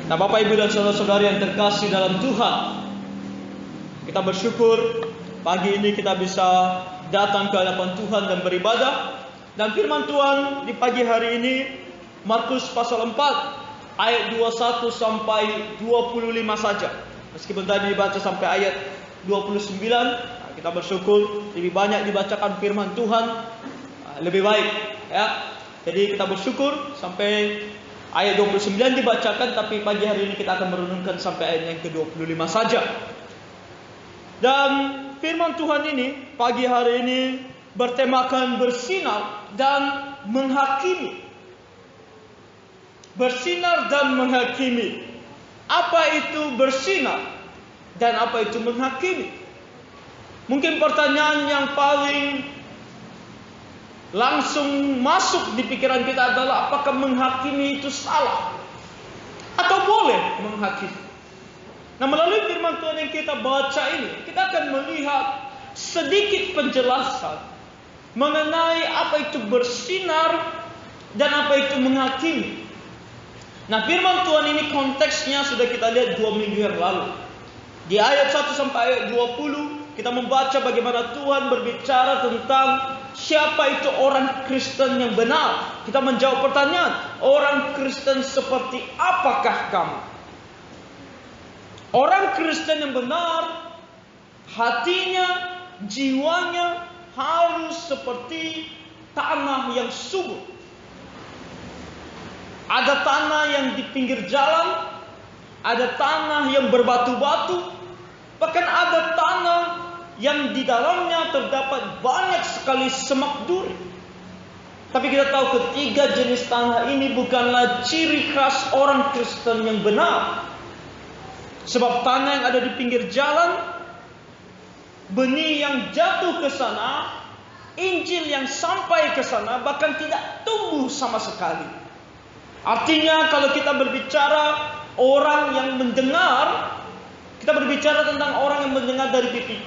Nah, Bapak, Ibu, dan saudara-saudari yang terkasih dalam Tuhan, kita bersyukur pagi ini kita bisa datang ke hadapan Tuhan dan beribadah. Dan firman Tuhan di pagi hari ini, Markus pasal 4 ayat 21 sampai 25 saja. Meskipun tadi dibaca sampai ayat 29, kita bersyukur lebih banyak dibacakan firman Tuhan, lebih baik, ya. Jadi kita bersyukur sampai ayat 29 dibacakan, tapi pagi hari ini kita akan merenungkan sampai ayat yang ke-25 saja. Dan firman Tuhan ini pagi hari ini bertemakan bersinar dan menghakimi. Bersinar dan menghakimi. Apa itu bersinar dan apa itu menghakimi? Mungkin pertanyaan yang paling langsung masuk di pikiran kita adalah, apakah menghakimi itu salah atau boleh menghakimi? Nah, melalui firman Tuhan yang kita baca ini, kita akan melihat sedikit penjelasan mengenai apa itu bersinar dan apa itu menghakimi. Nah, firman Tuhan ini konteksnya sudah kita lihat 2 minggu yang lalu. Di ayat 1 sampai ayat 20 kita membaca bagaimana Tuhan berbicara tentang siapa itu orang Kristen yang benar. Kita menjawab pertanyaan, orang Kristen seperti apakah kamu? Orang Kristen yang benar, hatinya, jiwanya harus seperti tanah yang subur. Ada tanah yang di pinggir jalan, ada tanah yang berbatu-batu, bahkan ada tanah yang di dalamnya terdapat banyak sekali semak duri. Tapi kita tahu ketiga jenis tanah ini bukanlah ciri khas orang Kristen yang benar. Sebab tanah yang ada di pinggir jalan, benih yang jatuh ke sana, Injil yang sampai ke sana bahkan tidak tumbuh sama sekali. Artinya kalau kita berbicara orang yang mendengar, kita berbicara tentang orang yang mendengar dari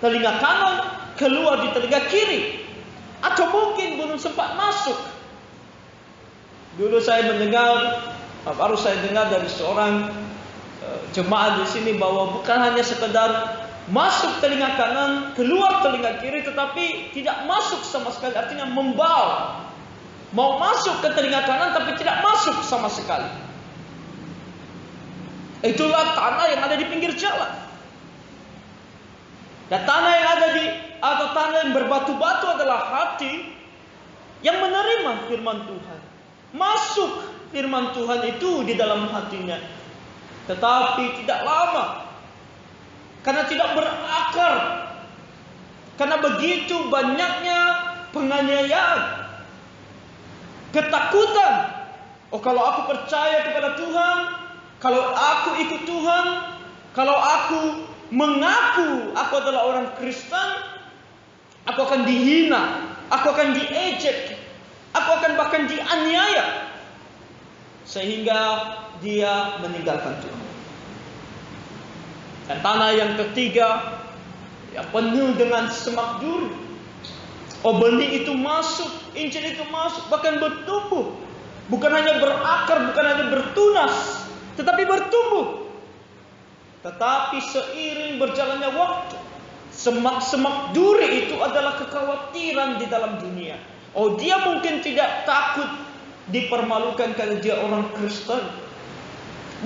telinga kanan keluar di telinga kiri, atau mungkin belum sempat masuk. Dulu saya baru saya dengar dari seorang jemaat di sini bahwa bukan hanya sekedar masuk telinga kanan, keluar telinga kiri, tetapi tidak masuk sama sekali. Artinya membal, mau masuk ke telinga kanan tapi tidak masuk sama sekali. Itulah tanah yang ada di pinggir jalan. Dan tanah yang atau tanah yang berbatu-batu adalah hati yang menerima firman Tuhan. Masuk firman Tuhan itu di dalam hatinya, tetapi tidak lama, karena tidak berakar, karena begitu banyaknya penganiayaan, ketakutan. Oh, kalau aku percaya kepada Tuhan, kalau aku ikut Tuhan, kalau aku mengaku aku adalah orang Kristen, aku akan dihina, aku akan diejek, aku akan bahkan dianiaya, sehingga dia meninggalkan Tuhan. Dan tanah yang ketiga, yang penuh dengan semak duri. Oh, benih itu masuk, Injil itu masuk, bahkan bertumbuh. Bukan hanya berakar, bukan hanya bertunas, tetapi bertumbuh. Tetapi seiring berjalannya waktu, semak-semak duri itu adalah kekhawatiran di dalam dunia. Oh, dia mungkin tidak takut dipermalukan karena dia orang Kristen.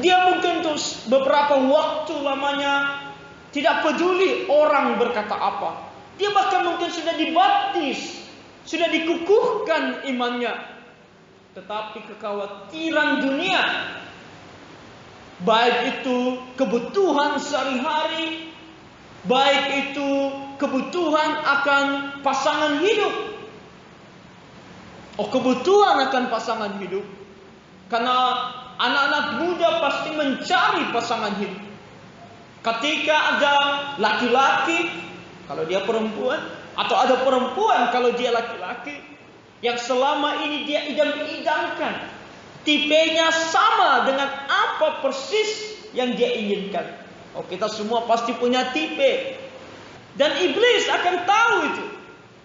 Dia mungkin terus beberapa waktu lamanya tidak peduli orang berkata apa. Dia bahkan mungkin sudah dibaptis, sudah dikukuhkan imannya. Tetapi kekhawatiran dunia, baik itu kebutuhan sehari-hari, baik itu kebutuhan akan pasangan hidup. Oh, kebutuhan akan pasangan hidup. Karena anak-anak muda pasti mencari pasangan hidup. Ketika ada laki-laki, kalau dia perempuan, atau ada perempuan kalau dia laki-laki, yang selama ini dia idam-idamkan, tipenya sama dengan apa persis yang dia inginkan. Oh, kita semua pasti punya tipe. Dan iblis akan tahu itu.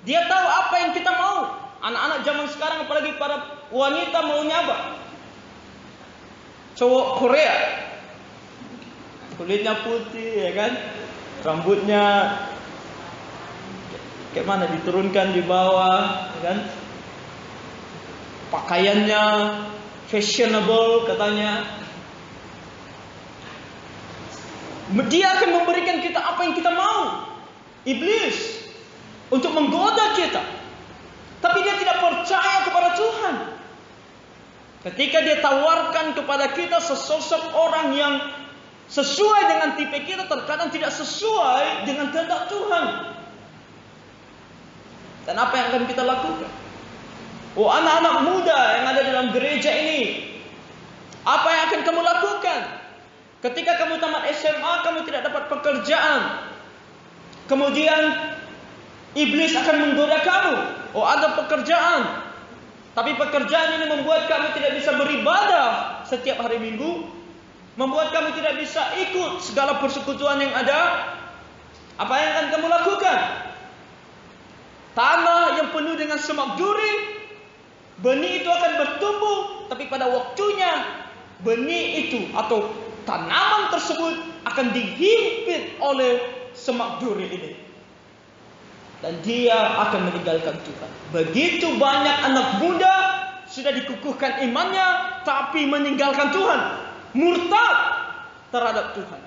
Dia tahu apa yang kita mau. Anak-anak zaman sekarang, apalagi para wanita, maunya apa? cowok Korea, kulitnya putih, ya kan, rambutnya kayak mana diturunkan di bawah, ya kan, pakaiannya fashionable katanya. Dia akan memberikan kita apa yang kita mau. Iblis untuk menggoda kita. Tapi dia tidak percaya kepada Tuhan. Ketika dia tawarkan kepada kita sesosok orang yang sesuai dengan tipe kita, terkadang tidak sesuai dengan kehendak Tuhan. Dan apa yang akan kita lakukan? Oh, anak-anak muda yang ada dalam gereja ini, apa yang akan kamu lakukan? Ketika kamu tamat SMA, kamu tidak dapat pekerjaan. Kemudian iblis akan menggoda kamu. Oh, ada pekerjaan, tapi pekerjaan ini membuat kamu tidak bisa beribadah setiap hari Minggu, membuat kamu tidak bisa ikut segala persekutuan yang ada. Apa yang akan kamu lakukan? Tanah yang penuh dengan semak duri, benih itu akan bertumbuh, tapi pada waktunya benih itu atau tanaman tersebut akan dihimpit oleh semak duri ini. Dan dia akan meninggalkan Tuhan. Begitu banyak anak muda sudah dikukuhkan imannya, tapi meninggalkan Tuhan, murtad terhadap Tuhan.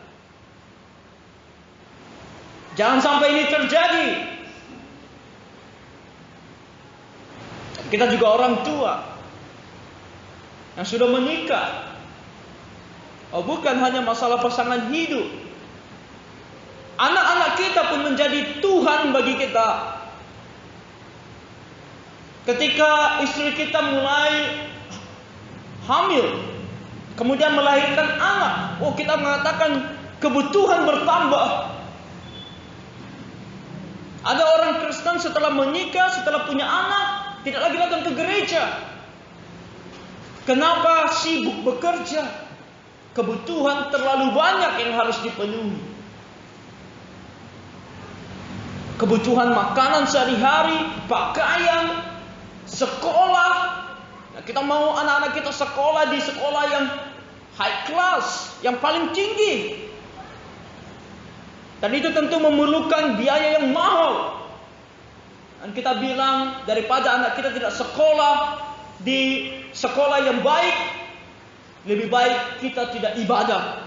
Jangan sampai ini terjadi. Kita juga orang tua yang sudah menikah. Oh, bukan hanya masalah pasangan hidup. Anak-anak kita pun menjadi Tuhan bagi kita. Ketika istri kita mulai hamil, kemudian melahirkan anak, oh, kita mengatakan kebutuhan bertambah. Ada orang Kristen setelah menikah, setelah punya anak, tidak lagi datang ke gereja. Kenapa? Sibuk bekerja. Kebutuhan terlalu banyak yang harus dipenuhi. Kebutuhan makanan sehari-hari, pakaian, sekolah. Nah, kita mau anak-anak kita sekolah di sekolah yang high class, yang paling tinggi. Dan itu tentu memerlukan biaya yang mahal. Dan kita bilang, daripada anak kita tidak sekolah di sekolah yang baik, lebih baik kita tidak ibadah.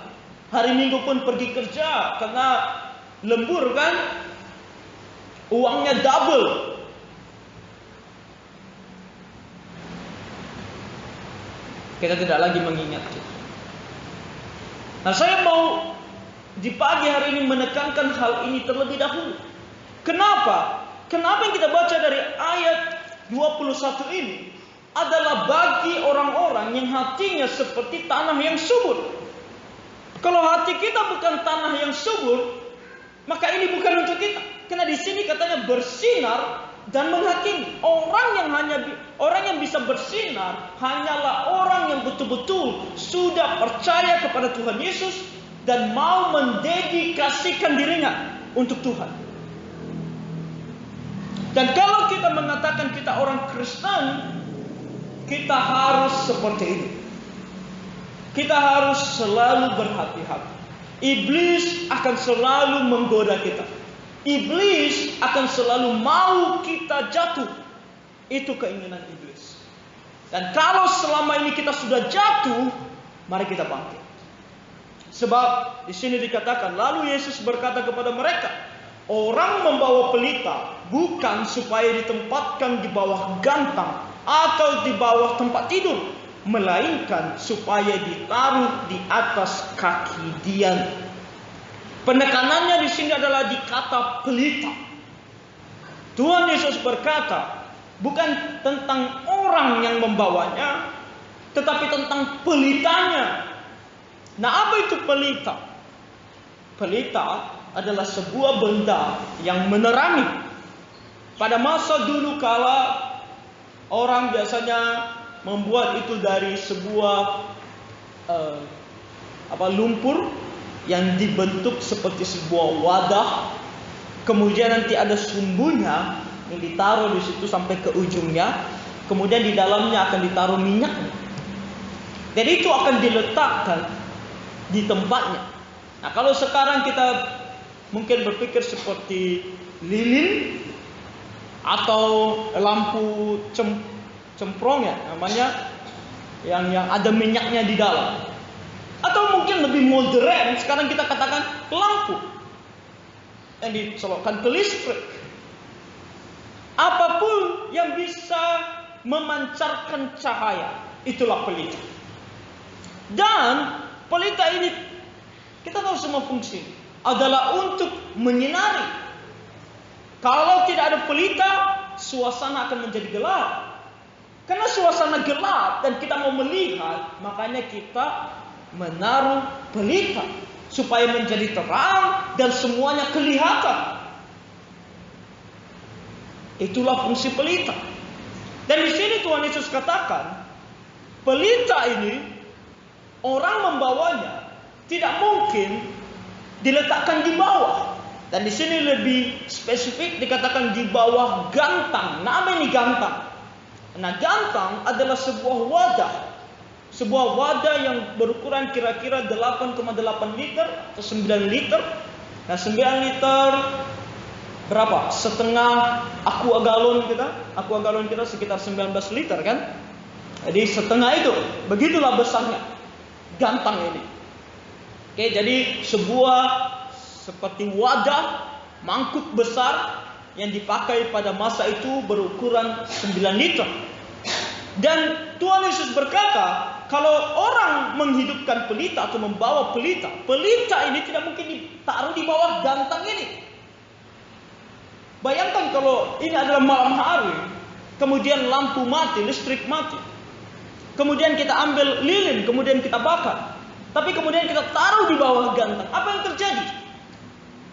Hari Minggu pun pergi kerja, karena lembur kan, uangnya double. Kita tidak lagi mengingat itu. Nah, saya mau di pagi hari ini menekankan hal ini terlebih dahulu. Kenapa? Kenapa yang kita baca dari ayat 21 ini adalah bagi orang-orang yang hatinya seperti tanah yang subur. Kalau hati kita bukan tanah yang subur, maka ini bukan untuk kita. Karena di sini katanya bersinar dan menghakimi. Orang yang bisa bersinar hanyalah orang yang betul-betul sudah percaya kepada Tuhan Yesus dan mau mendedikasikan dirinya untuk Tuhan. Dan kalau kita mengatakan kita orang Kristen, kita harus seperti ini. Kita harus selalu berhati-hati. Iblis akan selalu menggoda kita. Iblis akan selalu mau kita jatuh. Itu keinginan iblis. Dan kalau selama ini kita sudah jatuh, mari kita bangkit. Sebab di sini dikatakan, lalu Yesus berkata kepada mereka, orang membawa pelita bukan supaya ditempatkan di bawah gantang atau di bawah tempat tidur, melainkan supaya ditaruh di atas kaki dia. Penekanannya di sini adalah di kata pelita. Tuhan Yesus berkata, bukan tentang orang yang membawanya, tetapi tentang pelitanya. Nah, apa itu pelita? Pelita adalah sebuah benda yang menerangi. Pada masa dulu kala, orang biasanya membuat itu dari sebuah lumpur yang dibentuk seperti sebuah wadah. Kemudian nanti ada sumbunya yang ditaruh di situ sampai ke ujungnya. Kemudian di dalamnya akan ditaruh minyak. Dan itu akan diletakkan di tempatnya. Nah, kalau sekarang kita mungkin berpikir seperti lilin atau lampu cemprong ya namanya, yang ada minyaknya di dalam. Atau mungkin lebih modern, sekarang kita katakan lampu yang dicolokkan ke listrik. Apapun yang bisa memancarkan cahaya, itulah pelita. Dan pelita ini, kita tahu semua fungsi adalah untuk menyinari. Kalau tidak ada pelita, suasana akan menjadi gelap. Karena suasana gelap dan kita mau melihat, makanya kita menaruh pelita supaya menjadi terang dan semuanya kelihatan. Itulah fungsi pelita. Dan di sini Tuhan Yesus katakan, pelita ini orang membawanya tidak mungkin diletakkan di bawah. Dan di sini lebih spesifik dikatakan di bawah gantang. Nah, apa ini gantang? Nah, gantang adalah sebuah wadah. Sebuah wadah yang berukuran kira-kira 8,8 liter atau 9 liter. Nah, 9 liter berapa? Setengah aqua galon kita. Aqua galon kita sekitar 19 liter kan? Jadi setengah itu. Begitulah besarnya gantang ini. Oke, jadi sebuah seperti wadah mangkuk besar yang dipakai pada masa itu berukuran 9 liter. Dan Tuhan Yesus berkata, kalau orang menghidupkan pelita atau membawa pelita, pelita ini tidak mungkin ditaruh di bawah gantang ini. Bayangkan kalau ini adalah malam hari, kemudian lampu mati, listrik mati. Kemudian kita ambil lilin, kemudian kita bakar. Tapi kemudian kita taruh di bawah gantang. Apa yang terjadi?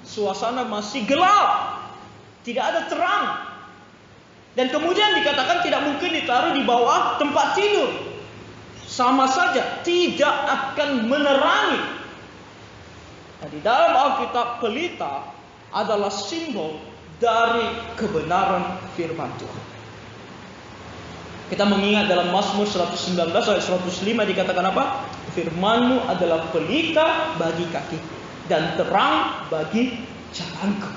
Suasana masih gelap, tidak ada terang. Dan kemudian dikatakan tidak mungkin ditaruh di bawah tempat tidur. Sama saja, tidak akan menerangi. Nah, di dalam Alkitab, pelita adalah simbol dari kebenaran firman Tuhan. Kita mengingat dalam Mazmur 119 ayat 105 dikatakan apa? Firman-Mu adalah pelita bagi kakiku dan terang bagi jalanku.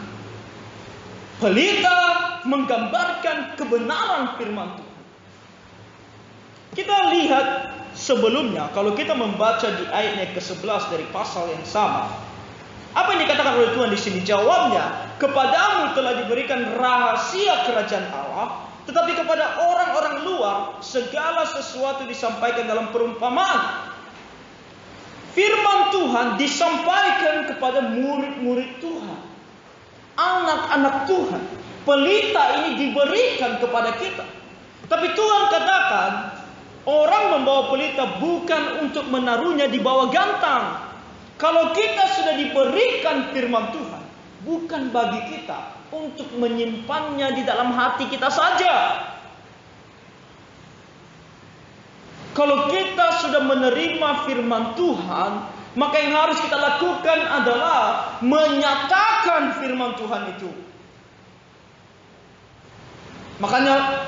Pelita menggambarkan kebenaran firman Tuhan. Kita lihat sebelumnya, kalau kita membaca di ayatnya ke-11 dari pasal yang sama, apa yang dikatakan oleh Tuhan di sini? Jawabnya, kepadamu telah diberikan rahasia kerajaan Allah, tetapi kepada orang-orang luar segala sesuatu disampaikan dalam perumpamaan. Firman Tuhan disampaikan kepada murid-murid Tuhan, anak-anak Tuhan. Pelita ini diberikan kepada kita. Tapi Tuhan katakan, orang membawa pelita bukan untuk menaruhnya di bawah gantang. Kalau kita sudah diberikan firman Tuhan, bukan bagi kita untuk menyimpannya di dalam hati kita saja. Kalau kita sudah menerima firman Tuhan, maka yang harus kita lakukan adalah menyatakan firman Tuhan itu. Makanya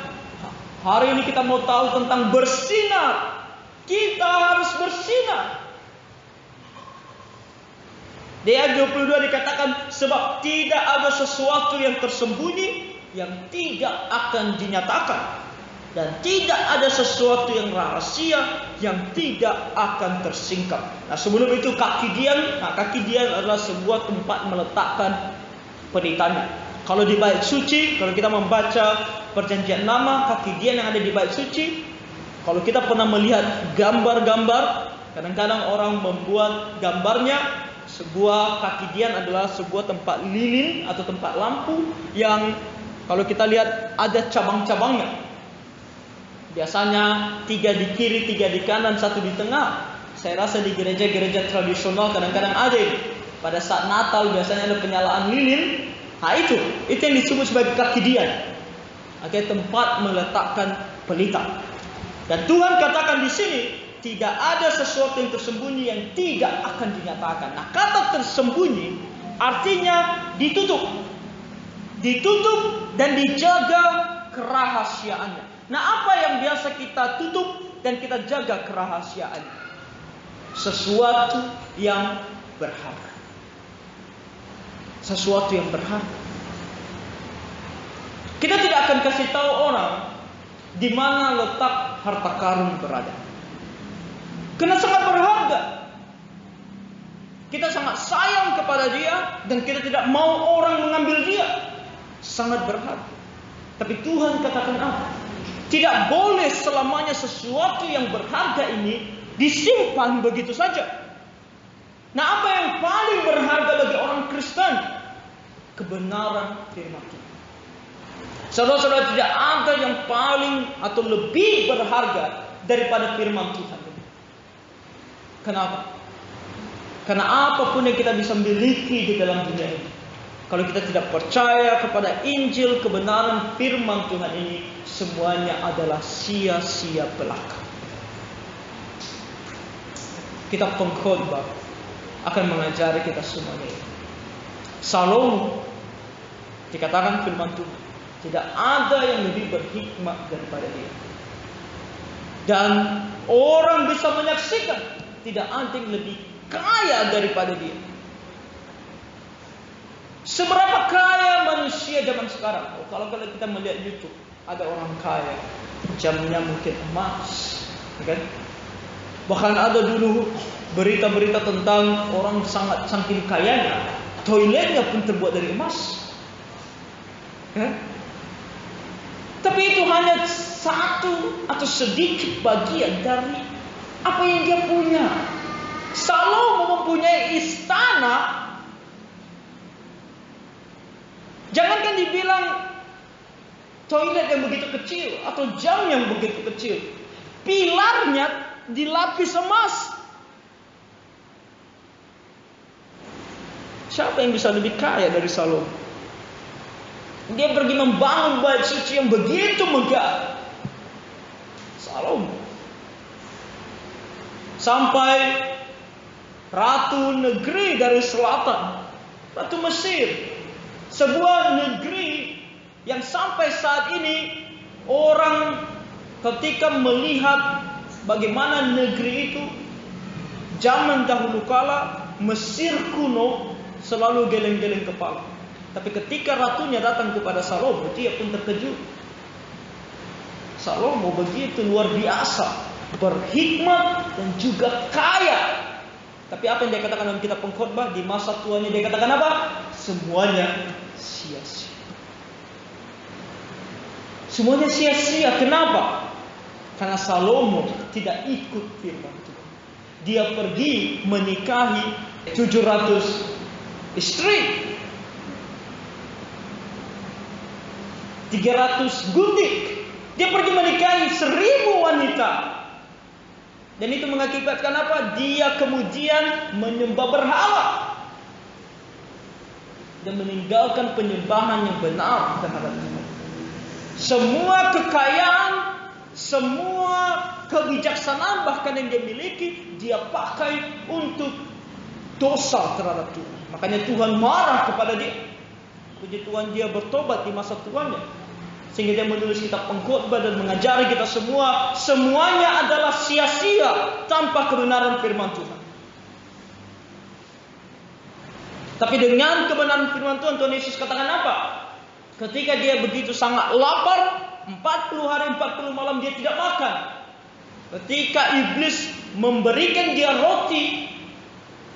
hari ini kita mau tahu tentang bersinar. Kita harus bersinar. Di ayat 22 dikatakan, sebab tidak ada sesuatu yang tersembunyi yang tidak akan dinyatakan. Dan tidak ada sesuatu yang rahasia yang tidak akan tersingkap. Nah, sebelum itu kaki dian adalah sebuah tempat meletakkan pelitanya. Kalau di bait suci, kalau kita membaca perjanjian lama, kaki dian yang ada di bait suci, kalau kita pernah melihat gambar-gambar, kadang-kadang orang membuat gambarnya, sebuah kaki dian adalah sebuah tempat lilin atau tempat lampu yang kalau kita lihat ada cabang-cabangnya. Biasanya 3 di kiri, 3 di kanan, 1 di tengah. Saya rasa di gereja-gereja tradisional kadang-kadang ada ini. Pada saat Natal biasanya ada penyalaan lilin. Nah, itu yang disebut sebagai kaki dian. Oke, tempat meletakkan pelita. Dan Tuhan katakan di sini, tidak ada sesuatu yang tersembunyi yang tidak akan dinyatakan. Nah, kata tersembunyi artinya ditutup. Ditutup dan dijaga kerahasiaannya. Nah, apa yang biasa kita tutup dan kita jaga kerahasiaan. Sesuatu yang berharga. Sesuatu yang berharga. Kita tidak akan kasih tahu orang di mana letak harta karun berada. Karena sangat berharga. Kita sangat sayang kepada dia dan kita tidak mau orang mengambil dia. Sangat berharga. Tapi Tuhan katakan apa? Tidak boleh selamanya sesuatu yang berharga ini disimpan begitu saja. Nah, apa yang paling berharga bagi orang Kristen? Kebenaran firman Tuhan. Saudara-saudara, tidak ada yang paling atau lebih berharga daripada firman Tuhan. Kenapa? Karena apapun yang kita bisa miliki di dalam dunia ini, kalau kita tidak percaya kepada Injil kebenaran firman Tuhan ini, semuanya adalah sia-sia belaka. Kitab Pengkhotbah akan mengajari kita semuanya ini. Salomo dikatakan firman Tuhan, tidak ada yang lebih berhikmat daripada dia. Dan orang bisa menyaksikan, tidak ada yang lebih kaya daripada dia. Seberapa kaya manusia zaman sekarang? Kalau kita melihat YouTube, ada orang kaya, jamnya mungkin emas, kan? Bahkan ada dulu berita-berita tentang orang sangat saking kayanya, toiletnya pun terbuat dari emas, kan? Tapi itu hanya satu atau sedikit bagian dari apa yang dia punya. Salomo mempunyai istana. Jangankan dibilang toilet yang begitu kecil atau jam yang begitu kecil, pilarnya dilapis emas. Siapa yang bisa lebih kaya dari Salomo? Dia pergi membangun bait suci yang begitu megah. Salomo. Sampai ratu negeri dari selatan, Ratu Mesir. Sebuah negeri yang sampai saat ini orang ketika melihat bagaimana negeri itu zaman dahulu kala, Mesir kuno, selalu geleng-geleng kepala. Tapi ketika ratunya datang kepada Salomo, dia pun terkejut. Salomo begitu luar biasa, berhikmat dan juga kaya. Tapi apa yang dia katakan dalam kitab Pengkhotbah? Di masa tuanya dia katakan apa? Semuanya sia-sia. Semuanya sia-sia. Kenapa? Karena Salomo tidak ikut firman Tuhan. Dia pergi menikahi 700 istri, 300 gundik. Dia pergi menikahi 1000 wanita. Dan itu mengakibatkan apa? Dia kemudian menyembah berhala dan meninggalkan penyembahan yang benar terhadap Tuhan. Semua kekayaan, semua kebijaksanaan bahkan yang dia miliki, dia pakai untuk dosa terhadap Tuhan. Makanya Tuhan marah kepada dia. Puji Tuhan, dia bertobat di masa tuanya, sehingga dia menulis kitab Pengkhotbah dan mengajari kita semua, semuanya adalah sia-sia tanpa kebenaran firman Tuhan. Tapi dengan kebenaran firman Tuhan, Tuhan Yesus katakan apa? Ketika dia begitu sangat lapar, 40 hari 40 malam dia tidak makan. Ketika iblis memberikan dia roti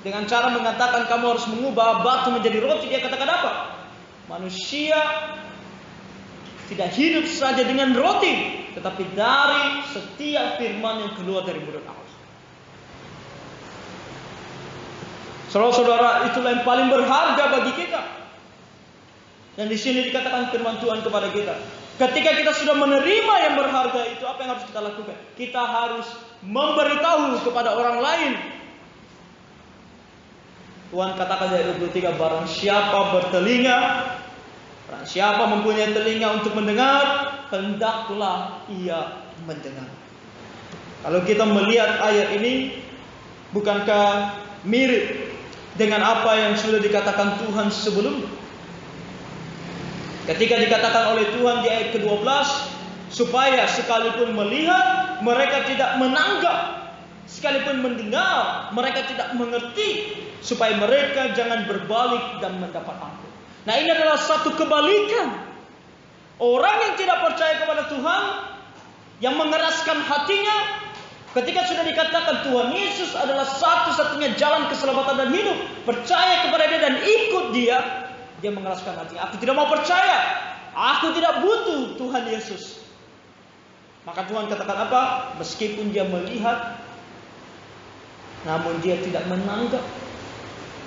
dengan cara mengatakan kamu harus mengubah batu menjadi roti, dia katakan apa? Manusia tidak hidup saja dengan roti, tetapi dari setiap firman yang keluar dari mulut Allah. Saudara-saudara, itulah yang paling berharga bagi kita. Dan di sini dikatakan firman Tuhan kepada kita, ketika kita sudah menerima yang berharga itu, apa yang harus kita lakukan? Kita harus memberitahu kepada orang lain. Tuhan katakan dari 23, barang siapa bertelinga, barang siapa mempunyai telinga untuk mendengar, hendaklah ia mendengar. Kalau kita melihat ayat ini, bukankah mirip dengan apa yang sudah dikatakan Tuhan sebelumnya? Ketika dikatakan oleh Tuhan di ayat ke-12, supaya sekalipun melihat mereka tidak menanggap. Sekalipun mendengar, mereka tidak mengerti. Supaya mereka jangan berbalik dan mendapat ampun. Nah, ini adalah satu kebalikan. Orang yang tidak percaya kepada Tuhan, yang mengeraskan hatinya, ketika sudah dikatakan Tuhan Yesus adalah satu-satunya jalan keselamatan dan hidup, percaya kepada Dia dan ikut Dia, dia mengeraskan hatinya. Aku tidak mau percaya. Aku tidak butuh Tuhan Yesus. Maka Tuhan katakan apa? Meskipun dia melihat, namun dia tidak menanggap.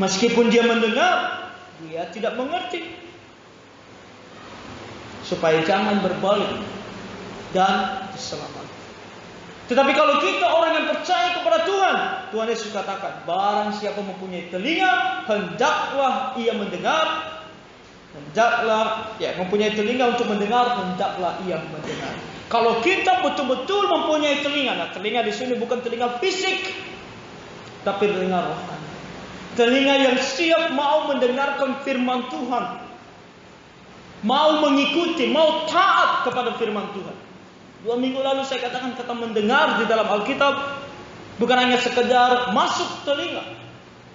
Meskipun dia mendengar, dia tidak mengerti. Supaya jangan berbalik dan diselamatkan. Tetapi kalau kita orang yang percaya kepada Tuhan, Tuhan Yesus katakan, barang siapa mempunyai telinga, hendaklah ia mendengar. Hendaklah, mempunyai telinga untuk mendengar, hendaklah ia mendengar. Kalau kita betul-betul mempunyai telinga, nah telinga di sini bukan telinga fisik, tapi telinga rohani. Telinga yang siap mau mendengarkan firman Tuhan, mau mengikuti, mau taat kepada firman Tuhan. 2 minggu lalu saya katakan kata mendengar di dalam Alkitab bukan hanya sekedar masuk telinga,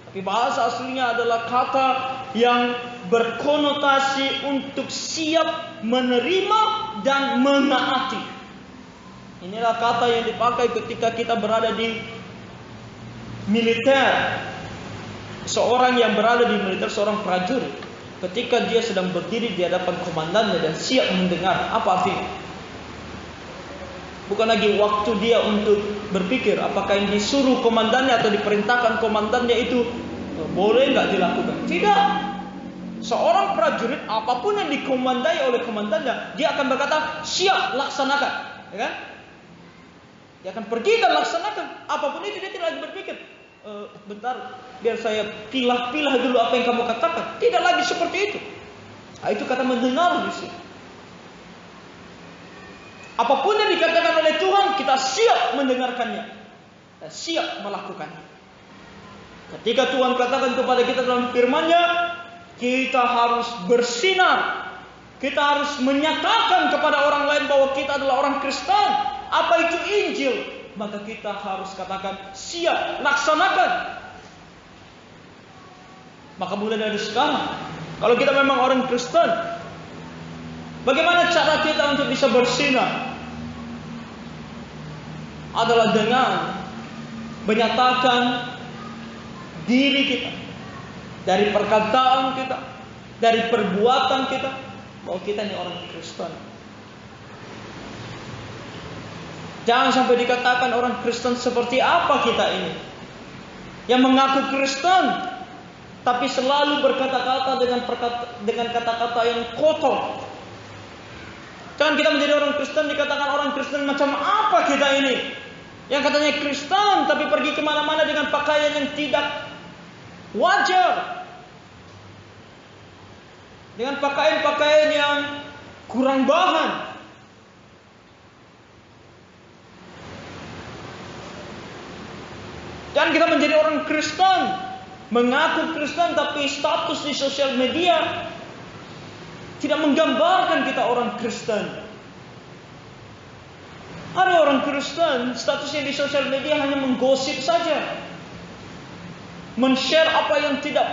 tapi bahasa aslinya adalah kata yang berkonotasi untuk siap menerima dan menaati. Inilah kata yang dipakai ketika kita berada di militer. Seorang yang berada di militer, seorang prajurit, ketika dia sedang berdiri di hadapan komandannya dan siap mendengar, apa artinya? Bukan lagi waktu dia untuk berpikir apakah yang disuruh komandannya atau diperintahkan komandannya itu boleh nggak dilakukan. Tidak. Seorang prajurit apapun yang dikomandai oleh komandannya, dia akan berkata siap, laksanakan, ya kan? Dia akan pergi dan laksanakan. Apapun itu dia tidak lagi berpikir, bentar, biar saya pilah-pilah dulu apa yang kamu katakan. Tidak lagi seperti itu. Nah, itu kata mendengar di sini. Apapun yang dikatakan oleh Tuhan, kita siap mendengarkannya dan siap melakukannya. Ketika Tuhan katakan kepada kita dalam firman-Nya, kita harus bersinar. Kita harus menyatakan kepada orang lain bahwa kita adalah orang Kristen. Apa itu Injil? Maka kita harus katakan siap, laksanakan. Maka mulai dari sekarang, kalau kita memang orang Kristen, bagaimana cara kita untuk bisa bersinar? Adalah dengan menyatakan diri kita, dari perkataan kita, dari perbuatan kita, bahwa kita ini orang Kristen. Jangan sampai dikatakan orang Kristen seperti apa kita ini, yang mengaku Kristen tapi selalu berkata-kata dengan kata-kata yang kotor. Jangan kita menjadi orang Kristen dikatakan orang Kristen macam apa kita ini, yang katanya Kristen tapi pergi kemana-mana dengan pakaian yang tidak wajar, dengan pakaian-pakaian yang kurang bahan. Dan kita menjadi orang Kristen, mengaku Kristen tapi status di sosial media tidak menggambarkan kita orang Kristen. Ada orang Kristen statusnya di sosial media hanya menggosip saja, men-share apa yang tidak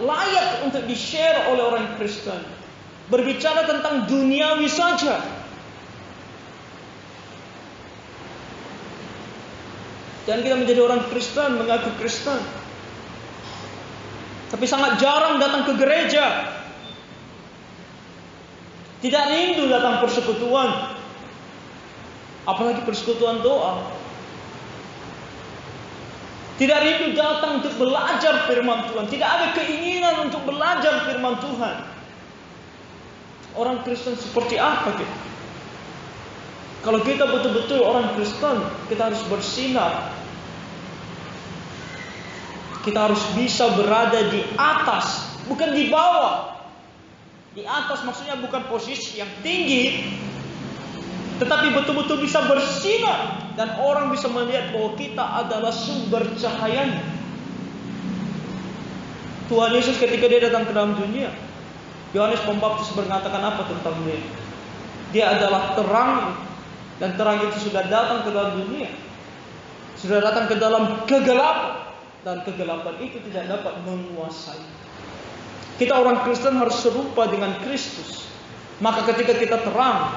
layak untuk di-share oleh orang Kristen, berbicara tentang duniawi saja. Dan kita menjadi orang Kristen, mengaku Kristen, tapi sangat jarang datang ke gereja. Tidak rindu datang persekutuan, apalagi persekutuan doa. Tidak rindu datang untuk belajar firman Tuhan. Tidak ada keinginan untuk belajar firman Tuhan. Orang Kristen seperti apa kita? Kalau kita betul-betul orang Kristen, kita harus bersinar. Kita harus bisa berada di atas, bukan di bawah. Di atas maksudnya bukan posisi yang tinggi, tetapi betul-betul bisa bersinar. Dan orang bisa melihat bahwa kita adalah sumber cahayanya. Tuhan Yesus ketika dia datang ke dalam dunia, Yohanes Pembaptis mengatakan apa tentang dia? Dia adalah terang Dan terang itu sudah datang ke dalam dunia, sudah datang ke dalam kegelapan, dan kegelapan itu tidak dapat menguasai. Kita orang Kristen harus serupa dengan Kristus. Maka ketika kita terang,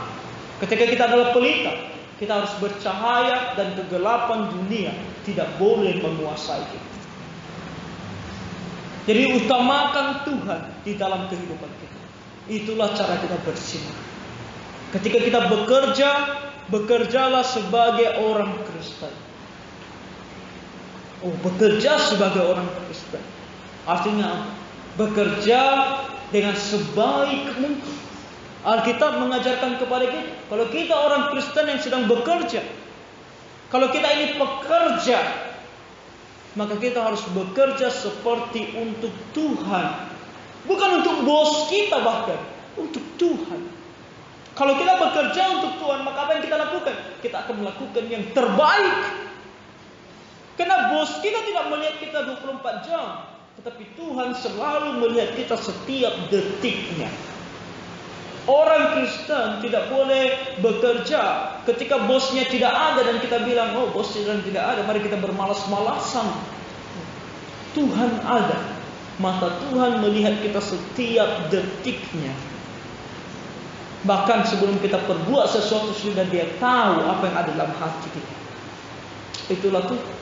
ketika kita adalah pelita, kita harus bercahaya dan kegelapan dunia tidak boleh menguasai kita. Jadi utamakan Tuhan di dalam kehidupan kita. Itulah cara kita bersinar. Ketika kita bekerja, bekerjalah sebagai orang Kristen. Bekerja sebagai orang Kristen. Artinya bekerja dengan sebaik mungkin. Alkitab mengajarkan kepada kita, kalau kita orang Kristen yang sedang bekerja, kalau kita ini pekerja, maka kita harus bekerja seperti untuk Tuhan. Bukan untuk bos kita, bahkan untuk Tuhan. Kalau kita bekerja untuk Tuhan, maka apa yang kita lakukan? Kita akan melakukan yang terbaik. Karena bos kita tidak melihat kita 24 jam, tetapi Tuhan selalu melihat kita setiap detiknya. Orang Kristen tidak boleh bekerja ketika bosnya tidak ada dan kita bilang, oh bosnya tidak ada, mari kita bermalas-malasan. Tuhan ada. Mata Tuhan melihat kita setiap detiknya. Bahkan sebelum kita perbuat sesuatu, sudah Dia tahu apa yang ada dalam hati kita. Itulah Tuhan.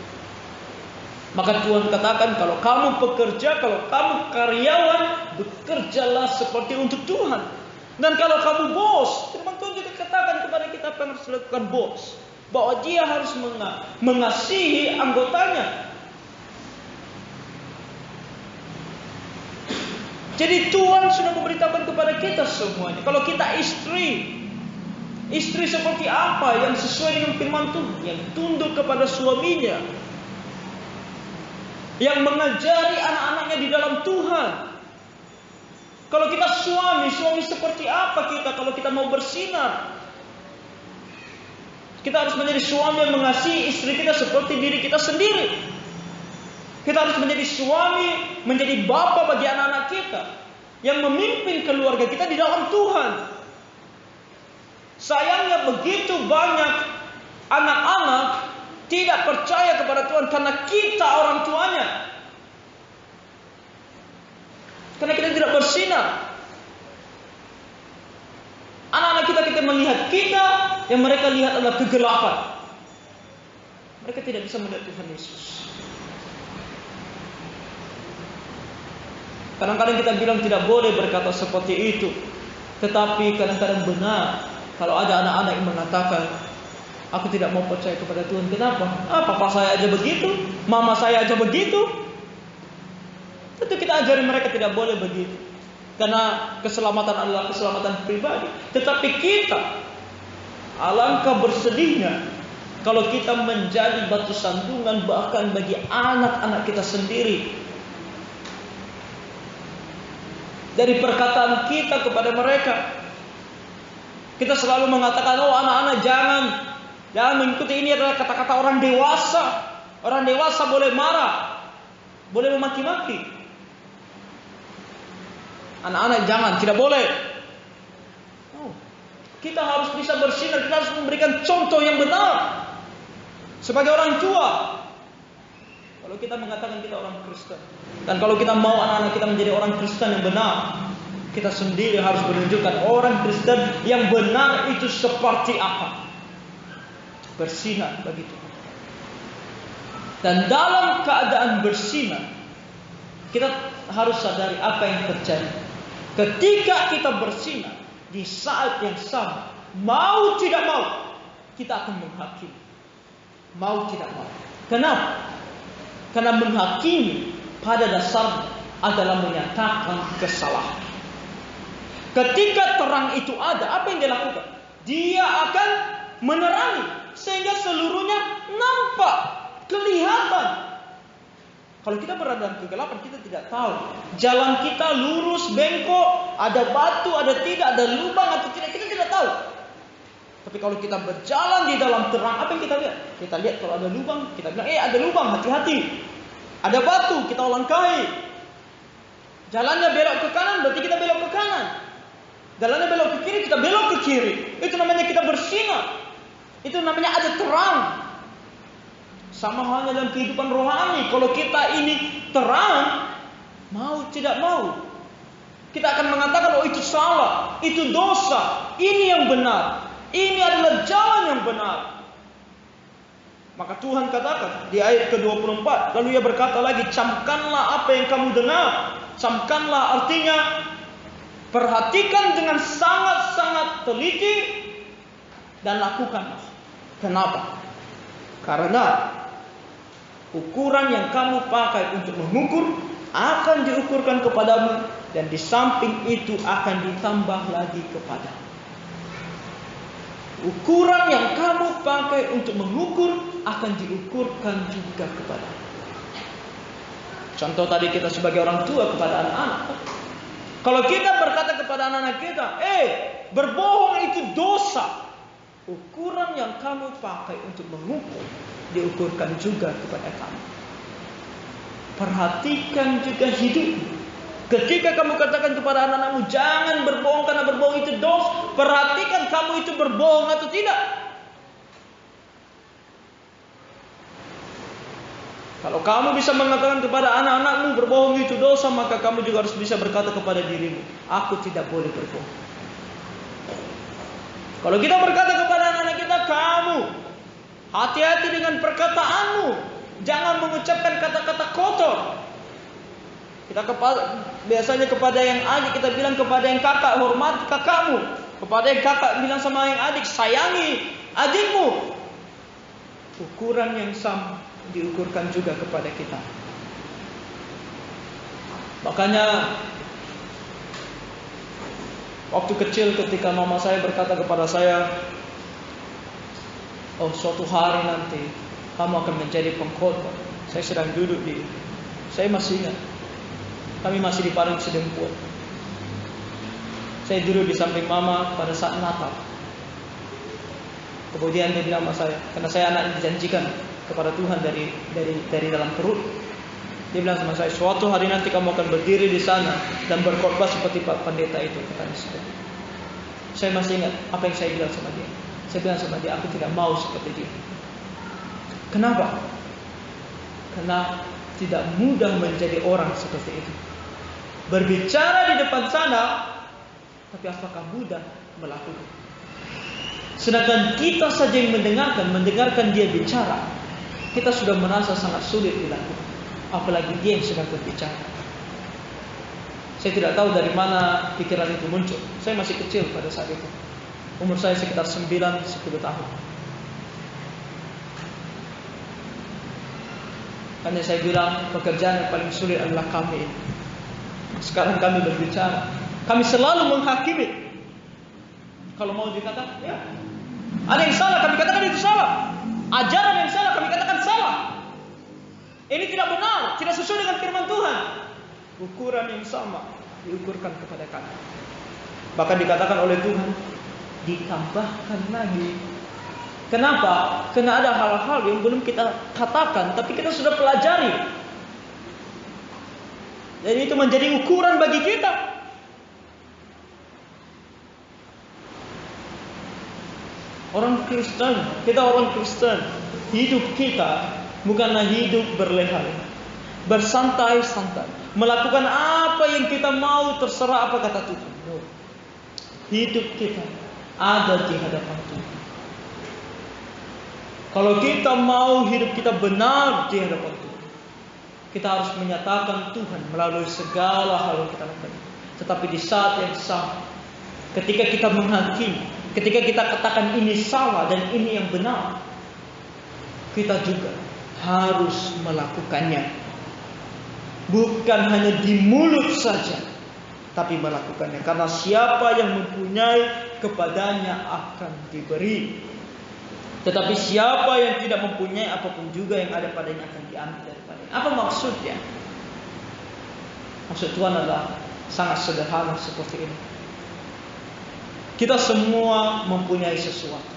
Maka Tuhan katakan, kalau kamu pekerja, kalau kamu karyawan, bekerjalah seperti untuk Tuhan. Dan kalau kamu bos, firman Tuhan juga katakan kepada kita apa yang harus dilakukan bos, bahwa dia harus mengasihi anggotanya. Jadi Tuhan sudah memberitakan kepada kita semuanya. Kalau kita istri seperti apa yang sesuai dengan firman Tuhan, yang tunduk kepada suaminya, yang mengajari anak-anaknya di dalam Tuhan. Kalau kita suami seperti apa kita kalau kita mau bersinar? Kita harus menjadi suami yang mengasihi istri kita seperti diri kita sendiri. Kita harus menjadi suami, menjadi bapa bagi anak-anak kita, yang memimpin keluarga kita di dalam Tuhan. Sayangnya begitu banyak anak-anak tidak percaya kepada Tuhan karena kita orang tuanya. Karena kita tidak bersinar. Anak-anak kita melihat kita, yang mereka lihat adalah kegelapan. Mereka tidak bisa melihat Tuhan Yesus. Kadang-kadang kita bilang tidak boleh berkata seperti itu. Tetapi kadang-kadang benar. Kalau ada anak-anak yang mengatakan, aku tidak mau percaya kepada Tuhan. Kenapa? Papa saya aja begitu, mama saya aja begitu. Tentu kita ajari mereka tidak boleh begitu. Karena keselamatan adalah keselamatan pribadi. Tetapi kita, alangkah bersedihnya kalau kita menjadi batu sandungan bahkan bagi anak-anak kita sendiri. Dari perkataan kita kepada mereka, kita selalu mengatakan, oh anak-anak jangan mengikuti, ini adalah kata-kata orang dewasa. Orang dewasa boleh marah, boleh memaki-maki. Anak-anak jangan, tidak boleh. Kita harus bisa bersinar, kita harus memberikan contoh yang benar sebagai orang tua. Kalau kita mengatakan kita orang Kristen, dan kalau kita mau anak-anak kita menjadi orang Kristen yang benar, kita sendiri harus menunjukkan orang Kristen yang benar itu seperti apa. Bersinar bagi Tuhan. Dan dalam keadaan bersinar, kita harus sadari apa yang terjadi. Ketika kita bersinar, di saat yang sama, mau tidak mau, kita akan menghakimi. Mau tidak mau. Kenapa? Karena menghakimi pada dasarnya adalah menyatakan kesalahan. Ketika terang itu ada, apa yang dia lakukan? Dia akan menerangi sehingga seluruhnya nampak, kelihatan. Kalau kita berada dalam kegelapan, kita tidak tahu jalan kita lurus, bengkok, ada batu, ada tidak, ada lubang atau tidak, kita tidak tahu. Tapi kalau kita berjalan di dalam terang, apa yang kita lihat? Kita lihat kalau ada lubang, kita bilang, ada lubang, hati-hati. Ada batu, kita langkahi. Jalannya belok ke kanan, berarti kita belok ke kanan. Jalannya belok ke kiri, kita belok ke kiri. Itu namanya kita bersinar. Itu namanya ada terang. Sama halnya dalam kehidupan rohani. Kalau kita ini terang, mau tidak mau, kita akan mengatakan, oh itu salah, itu dosa, ini yang benar, ini adalah jalan yang benar. Maka Tuhan katakan di ayat ke-24, lalu Ia berkata lagi, camkanlah apa yang kamu dengar. Camkanlah artinya perhatikan dengan sangat-sangat teliti dan lakukanlah. Kenapa? Karena ukuran yang kamu pakai untuk mengukur akan diukurkan kepadamu, dan di samping itu akan ditambah lagi kepadamu. Ukuran yang kamu pakai untuk mengukur akan diukurkan juga kepadamu. Contoh tadi kita sebagai orang tua kepada anak-anak. Kalau kita berkata kepada anak-anak kita, berbohong itu dosa. Ukuran yang kamu pakai untuk mengukur diukurkan juga kepada kamu. Perhatikan juga hidupmu. Ketika kamu katakan kepada anak-anakmu, jangan berbohong karena berbohong itu dosa, perhatikan kamu itu berbohong atau tidak. Kalau kamu bisa mengatakan kepada anak-anakmu berbohong itu dosa, maka kamu juga harus bisa berkata kepada dirimu, aku tidak boleh berbohong. Kalau kita berkata kepada anak-anak kita, kamu hati-hati dengan perkataanmu, jangan mengucapkan kata-kata kotor. Kita biasanya kepada yang adik kita bilang kepada yang kakak, hormati kakakmu. Kepada yang kakak bilang sama yang adik, sayangi adikmu. Ukuran yang sama diukurkan juga kepada kita. Makanya waktu kecil ketika mama saya berkata kepada saya, oh suatu hari nanti kamu akan menjadi pengkhotbah. Saya sedang duduk saya masih ingat, kami masih di Padang Sidempuan. Saya duduk di samping mama pada saat Natal. Kemudian dia bilang sama saya, karena saya anak dijanjikan kepada Tuhan dari dalam perut. Dia bilang sama saya, suatu hari nanti kamu akan berdiri di sana dan berkhotbah seperti Pak Pendeta itu, katanya seperti. Saya masih ingat apa yang saya bilang sama dia. Saya bilang sama dia, aku tidak mau seperti dia. Kenapa? Karena tidak mudah menjadi orang seperti itu. Berbicara di depan sana, tapi apakah mudah melakukan? Sedangkan kita saja yang mendengarkan dia bicara, kita sudah merasa sangat sulit dilakukan. Apalagi dia yang sedang berbicara. Saya tidak tahu dari mana pikiran itu muncul. Saya masih kecil pada saat itu. Umur saya sekitar 9-10 tahun. Hanya saya bilang pekerjaan yang paling sulit adalah kami. Sekarang kami berbicara, kami selalu menghakimi. Kalau mau dikatakan, ya ada yang salah, kami katakan itu salah. Ajaran yang salah, kami katakan salah. Ini tidak benar, tidak sesuai dengan firman Tuhan. Ukuran yang sama diukurkan kepada kami. Bahkan dikatakan oleh Tuhan, ditambahkan lagi. Kenapa? Karena ada hal-hal yang belum kita katakan, tapi kita sudah pelajari. Dan itu menjadi ukuran bagi kita. Orang Kristen, kita orang Kristen, hidup kita bukanlah hidup berleha-leha, bersantai-santai, melakukan apa yang kita mau, terserah apa kata Tuhan. No. Hidup kita ada di hadapan Tuhan. Kalau kita mau hidup kita benar di hadapan Tuhan, kita harus menyatakan Tuhan melalui segala hal yang kita lakukan. Tetapi di saat yang sama, ketika kita menghakimi, ketika kita katakan ini salah dan ini yang benar, kita juga harus melakukannya. Bukan hanya di mulut saja, tapi melakukannya. Karena siapa yang mempunyai, kepadanya akan diberi. Tetapi siapa yang tidak mempunyai, apapun juga yang ada padanya akan diambil daripadanya. Apa maksudnya? Maksud Tuhan adalah sangat sederhana seperti ini. Kita semua mempunyai sesuatu.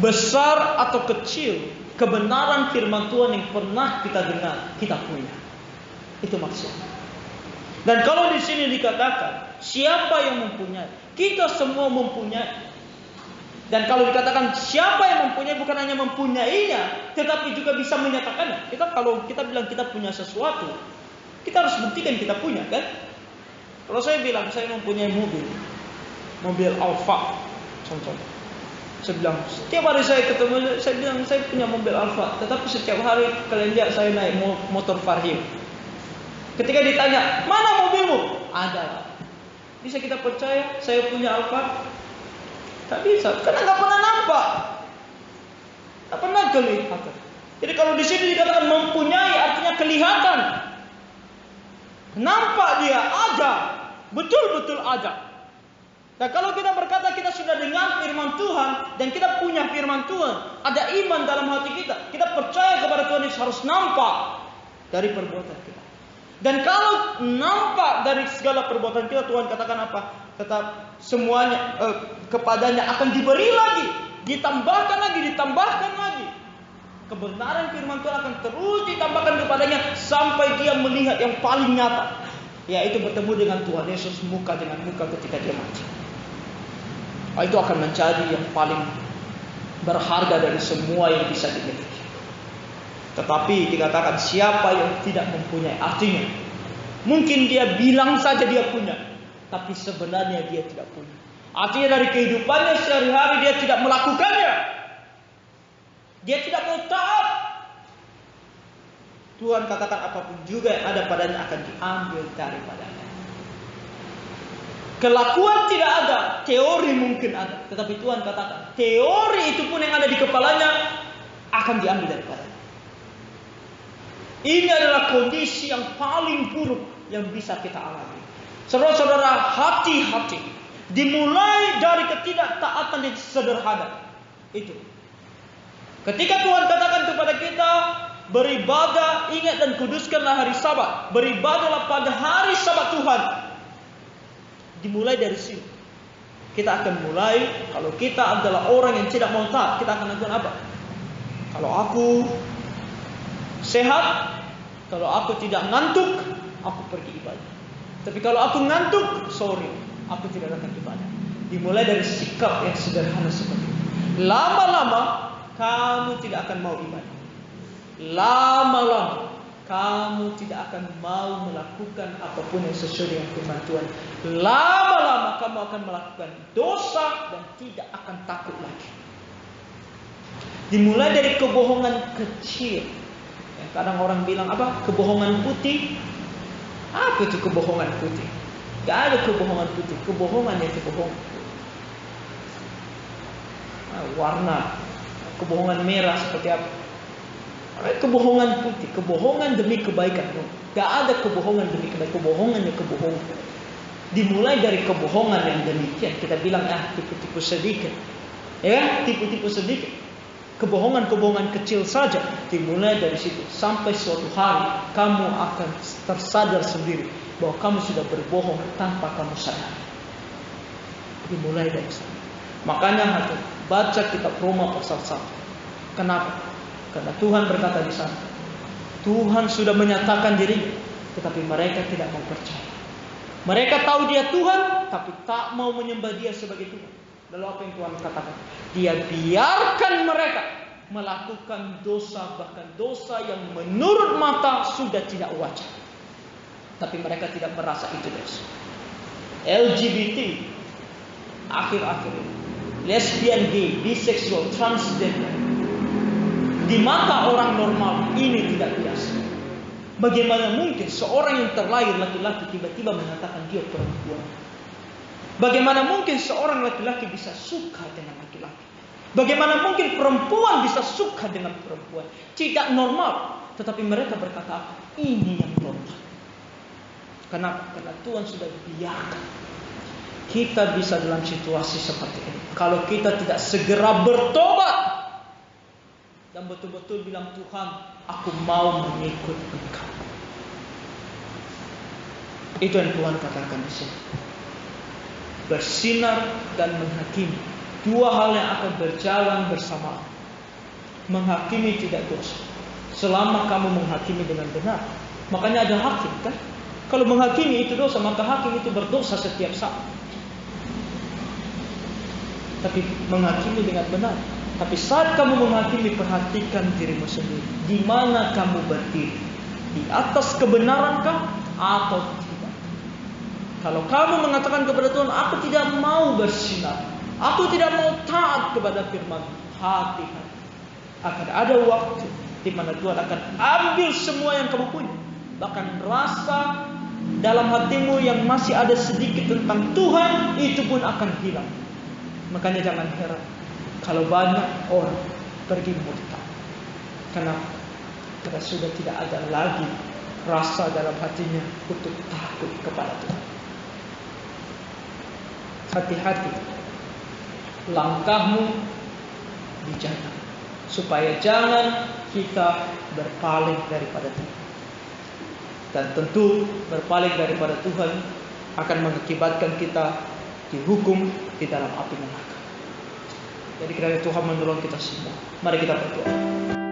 Besar atau kecil, kebenaran firman Tuhan yang pernah kita dengar, kita punya. Itu maksudnya. Dan kalau di sini dikatakan, siapa yang mempunyai? Kita semua mempunyai. Dan kalau dikatakan siapa yang mempunyai, bukan hanya mempunyainya, tetapi juga bisa menyatakannya. Kalau kita bilang kita punya sesuatu, kita harus buktikan kita punya, kan? Kalau saya bilang saya mempunyai mobil Alfa, contoh. Saya bilang setiap hari saya ketemu, saya bilang saya punya mobil Alfa, tetapi setiap hari kalian lihat saya naik motor Vario. Ketika ditanya mana mobilmu, ada. Bisa kita percaya saya punya Alfa? Tak bisa, karena nggak pernah nampak, nggak pernah kelihatan. Jadi kalau di sini dikatakan mempunyai, artinya kelihatan, nampak dia ada, betul-betul ada. Dan kalau kita berkata kita sudah dengar firman Tuhan dan kita punya firman Tuhan, ada iman dalam hati kita, kita percaya kepada Tuhan, itu harus nampak dari perbuatan kita. Dan kalau nampak dari segala perbuatan kita, Tuhan katakan apa? Tetap semuanya kepadanya akan diberi lagi, ditambahkan lagi. Kebenaran firman Tuhan akan terus ditambahkan kepadanya sampai dia melihat yang paling nyata, yaitu bertemu dengan Tuhan Yesus muka dengan muka ketika dia mati. Itu akan menjadi yang paling berharga dari semua yang bisa dimiliki. Tetapi dikatakan siapa yang tidak mempunyai, artinya mungkin dia bilang saja dia punya, tapi sebenarnya dia tidak punya. Artinya dari kehidupannya sehari-hari dia tidak melakukannya. Dia tidak mau taat. Tuhan katakan apapun juga yang ada padanya akan diambil daripadanya. Kelakuan tidak ada, teori mungkin ada, tetapi Tuhan katakan teori itu pun yang ada di kepalanya akan diambil daripadanya. Ini adalah kondisi yang paling buruk yang bisa kita alami. Saudara-saudara, hati-hati. Dimulai dari ketidaktaatan yang sederhana. Itu. Ketika Tuhan katakan kepada kita, beribadah, ingat dan kuduskanlah hari Sabat. Beribadahlah pada hari Sabat Tuhan. Dimulai dari sini. Kita akan mulai, kalau kita adalah orang yang tidak mau taat, kita akan lakukan apa? Kalau aku sehat, kalau aku tidak ngantuk, aku pergi ibadah. Tapi kalau aku ngantuk, sorry, aku tidak datang ibadah. Dimulai dari sikap yang sederhana seperti itu. Lama-lama kamu tidak akan mau ibadah. Lama-lama kamu tidak akan mau melakukan apapun yang sesuai dengan firman Tuhan. Lama-lama kamu akan melakukan dosa dan tidak akan takut lagi. Dimulai dari kebohongan kecil. Kadang orang bilang apa? Kebohongan putih. Apa itu kebohongan putih? Gak ada kebohongan putih. Kebohongan yang kebohongan. Warna. Kebohongan merah seperti apa? Kebohongan putih. Kebohongan demi kebaikan. Gak ada kebohongan demi kebaikan. Kebohongan yang kebohongan. Dimulai dari kebohongan yang demikian. Kita bilang tipu-tipu sedikit. Ya, tipu-tipu sedikit. Kebohongan-kebohongan kecil saja dimulai dari situ. Sampai suatu hari kamu akan tersadar sendiri bahwa kamu sudah berbohong tanpa kamu sadar. Dimulai dari sana. Makanya baca kitab Roma pasal 1. Kenapa? Karena Tuhan berkata di sana, Tuhan sudah menyatakan dirinya, tetapi mereka tidak mau percaya. Mereka tahu dia Tuhan, tapi tak mau menyembah dia sebagai Tuhan. Lalu apa yang Tuhan katakan? Dia biarkan mereka melakukan dosa, bahkan dosa yang menurut mata sudah tidak wajar. Tapi mereka tidak merasa itu dosa. LGBT, akhir-akhir ini, lesbian, gay, biseksual, transgender, di mata orang normal ini tidak biasa. Bagaimana mungkin seorang yang terlahir laki-laki tiba-tiba mengatakan dia perempuan? Bagaimana mungkin seorang laki-laki bisa suka dengan laki-laki? Bagaimana mungkin perempuan bisa suka dengan perempuan? Tidak normal. Tetapi mereka berkata, ini yang normal. Kenapa? Karena Tuhan sudah biarkan kita bisa dalam situasi seperti ini. Kalau kita tidak segera bertobat dan betul-betul bilang, Tuhan, aku mau mengikut Engkau. Itu yang Tuhan katakan di sini. Bersinar dan menghakimi, dua hal yang akan berjalan bersama. Menghakimi tidak dosa selama kamu menghakimi dengan benar. Makanya ada hakim, kan? Kalau menghakimi itu dosa, maka hakim itu berdosa setiap saat. tapi menghakimi dengan benar. Tapi saat kamu menghakimi, perhatikan dirimu sendiri. Di mana kamu berdiri? Di atas kebenarankah atau tidak? Kalau kamu mengatakan kepada Tuhan, aku tidak mau bersinar, aku tidak mau taat kepada firman, hati-hati. Akan ada waktu di mana Tuhan akan ambil semua yang kamu punya. Bahkan rasa dalam hatimu yang masih ada sedikit tentang Tuhan, itu pun akan hilang. Makanya jangan heran kalau banyak orang pergi murtad. Kenapa? Karena sudah tidak ada lagi rasa dalam hatinya untuk takut kepada Tuhan. Hati-hati, langkahmu dijaga, supaya jangan kita berpaling daripada Tuhan. Dan tentu berpaling daripada Tuhan akan mengakibatkan kita dihukum di dalam api neraka. Jadi kiranya Tuhan menolong kita semua. Mari kita berdoa.